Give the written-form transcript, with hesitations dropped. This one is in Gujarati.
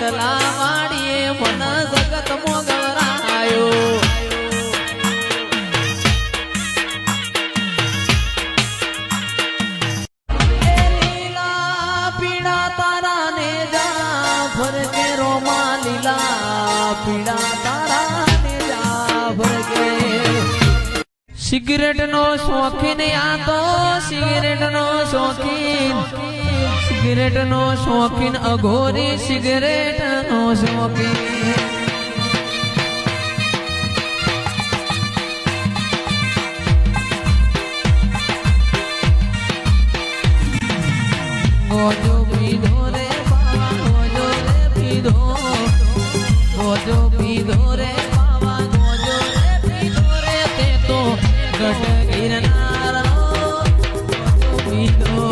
વડલા વાડીએ મન જગત મોગરાયો લીલા પીડા તારા ને જા ફરકે રોમા લીલા પીડા તારા ને જા ફરકે સિગરેટ નો શોખીન આ તો સિગરેટ નો શોખીન સિગરેટ નો શોખીન અઘોરી સિગરેટ નો શોખીન ગોજો પીધો રે બાવા ગોજો રે પીધો ગોજો પીધો રે બાવા ગોજો રે પીધો રે તે તો ગઢ ગિરનાર ગોજો પીધો